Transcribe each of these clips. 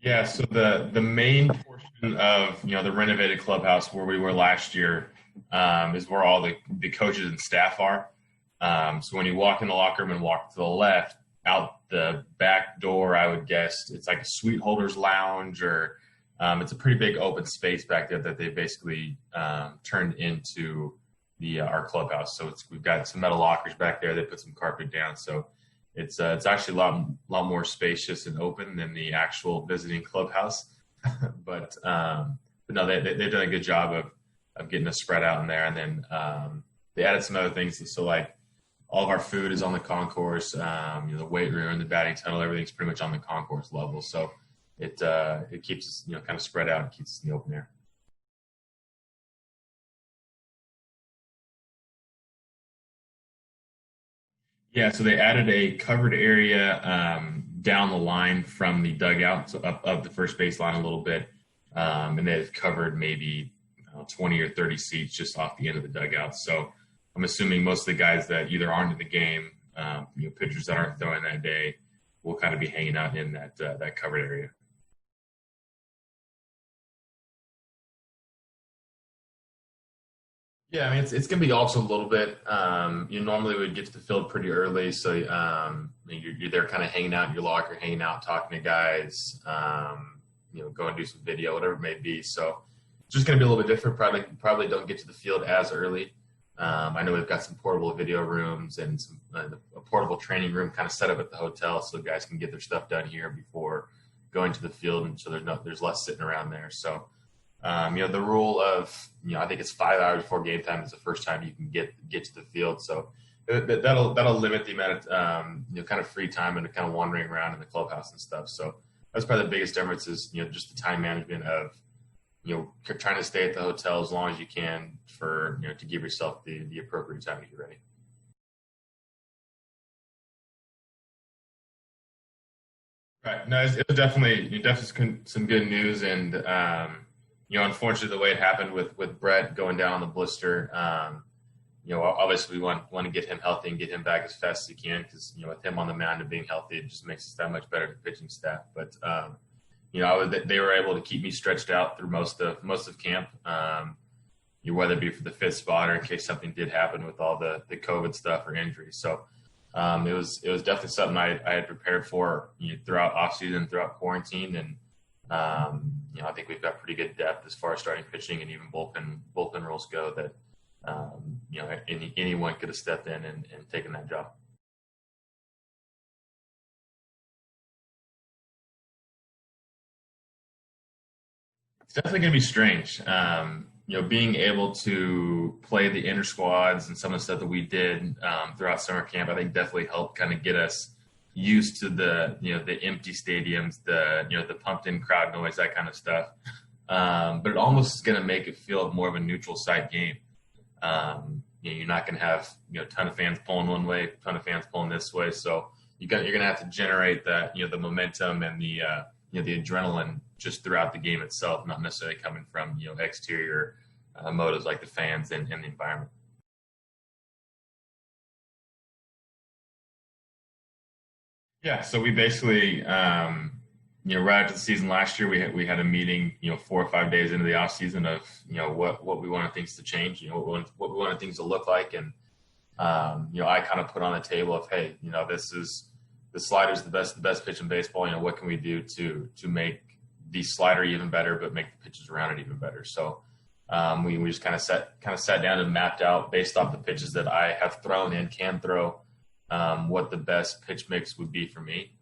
Yeah, so the main portion of the renovated clubhouse where we were last year is where all the coaches and staff are. So when you walk in the locker room and walk to the left, out the back door, I would guess it's like a suite holders lounge, or it's a pretty big open space back there that they basically turned into the our clubhouse. So we've got some metal lockers back there. They put some carpet down, so it's actually a lot more spacious and open than the actual visiting clubhouse. But no, they've done a good job of getting us spread out in there, and then they added some other things. So like all of our food is on the concourse, the weight room, the batting tunnel, everything's pretty much on the concourse level. So it keeps us kind of spread out and keeps us in the open air. Yeah, so they added a covered area down the line from the dugout, so up the first base line a little bit, and they've covered maybe 20 or 30 seats just off the end of the dugout. So I'm assuming most of the guys that either aren't in the game, pitchers that aren't throwing that day, will kind of be hanging out in that covered area. Yeah, I mean it's going to be also a little bit. Normally we'd get to the field pretty early, so you're there kind of hanging out in your locker, hanging out, talking to guys, go and do some video, whatever it may be. So it's just going to be a little bit different. Probably don't get to the field as early. I know we've got some portable video rooms and a portable training room kind of set up at the hotel, so guys can get their stuff done here before going to the field, and so there's less sitting around there. So. The rule of, I think it's 5 hours before game time is the first time you can get to the field. So that'll limit the amount of, kind of free time and kind of wandering around in the clubhouse and stuff. So that's probably the biggest difference is, just the time management of, trying to stay at the hotel as long as you can for, to give yourself the appropriate time to get ready. Right. No, it was definitely some good news, and unfortunately, the way it happened with Brett going down on the blister, obviously we want to get him healthy and get him back as fast as he can, because with him on the mound and being healthy, it just makes us that much better to pitching staff. But they were able to keep me stretched out through most of camp. Whether it be for the fifth spot or in case something did happen with all the COVID stuff or injuries. So it was definitely something I had prepared for throughout off season, throughout quarantine, and I think we've got pretty good depth as far as starting pitching and even bullpen roles go that anyone could have stepped in and taken that job. It's definitely going to be strange. Being able to play the inter squads and some of the stuff that we did throughout summer camp, I think definitely helped kind of get us used to the empty stadiums, the pumped in crowd noise, that kind of stuff. But it almost is going to make it feel more of a neutral site game. You're not going to have a ton of fans pulling one way, a ton of fans pulling this way. So you're going to have to generate that the momentum and the adrenaline just throughout the game itself, not necessarily coming from exterior motives like the fans and the environment. Yeah, so we basically, right after the season last year, we had a meeting, 4 or 5 days into the off season of, what we wanted things to change, what we wanted things to look like, and I kind of put on the table of, hey, the slider's the best pitch in baseball. What can we do to make the slider even better, but make the pitches around it even better? So we just kind of sat down and mapped out based off the pitches that I have thrown and can throw. What the best pitch mix would be for me.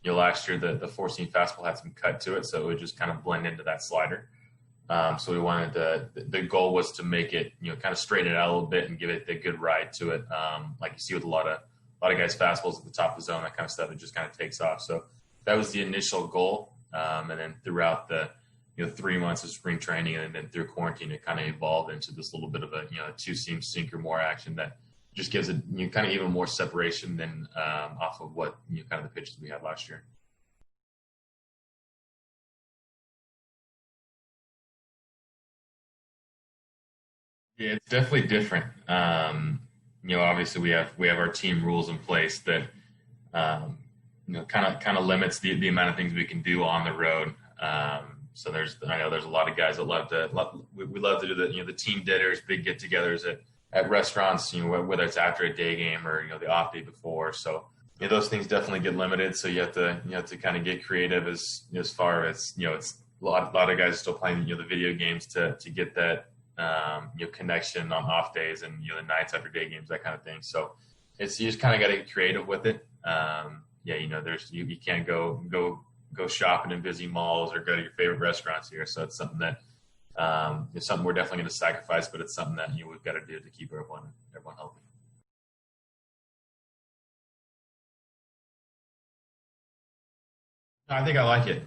Last year the four-seam fastball had some cut to it, so it would just kind of blend into that slider. So we wanted the goal was to make it, kind of straighten it out a little bit and give it the good ride to it. Like you see with a lot of guys' fastballs at the top of the zone, that kind of stuff, it just kind of takes off. So that was the initial goal. And then throughout the 3 months of spring training and then through quarantine, it kind of evolved into this little bit of a two-seam sinker more action that just gives it kind of even more separation than off of what kind of the pitches we had last year. Yeah, it's definitely different. Obviously we have our team rules in place that kind of limits the amount of things we can do on the road. So I know there's a lot of guys that we love to do the team dinners, big get-togethers at restaurants, whether it's after a day game or the off day before. So those things definitely get limited. So you have to kind of get creative as far as it's a lot of guys are still playing the video games to get that connection on off days and the nights after day games, that kind of thing. So you just kind of got to get creative with it. You can't go shopping in busy malls or go to your favorite restaurants here. So it's something that it's something we're definitely going to sacrifice, but it's something that we've got to do to keep everyone healthy. I think I like it.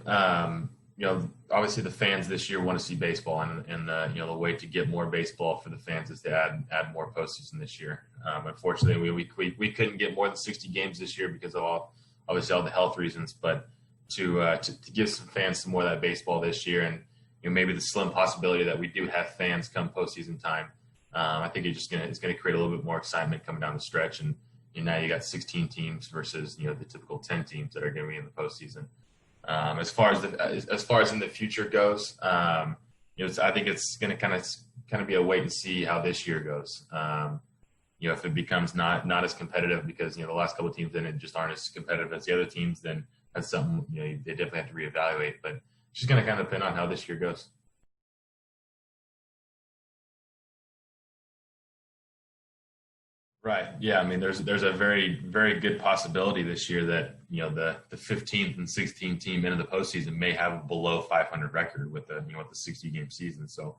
Obviously the fans this year want to see baseball, and the way to get more baseball for the fans is to add more postseason this year. Unfortunately, we couldn't get more than 60 games this year because of obviously all the health reasons. But to give some fans some more of that baseball this year, and maybe the slim possibility that we do have fans come postseason time, I think it's going to create a little bit more excitement coming down the stretch. And now you got 16 teams versus the typical 10 teams that are going to be in the postseason. As far as in the future goes, I think it's going to kind of be a wait and see how this year goes. If it becomes not as competitive because the last couple of teams just aren't as competitive as the other teams, then that's something they definitely have to reevaluate. But it's just going to kind of depend on how this year goes. Right. Yeah. I mean, there's a very, very good possibility this year that the 15th and 16th team into the postseason may have a below 500 record with the 60 game season. So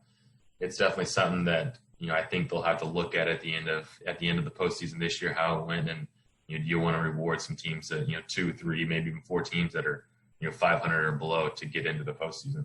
it's definitely something that I think they'll have to look at the end of the postseason this year, how it went, and do you want to reward some teams that 2, 3, maybe even 4 teams that are 500 or below to get into the postseason.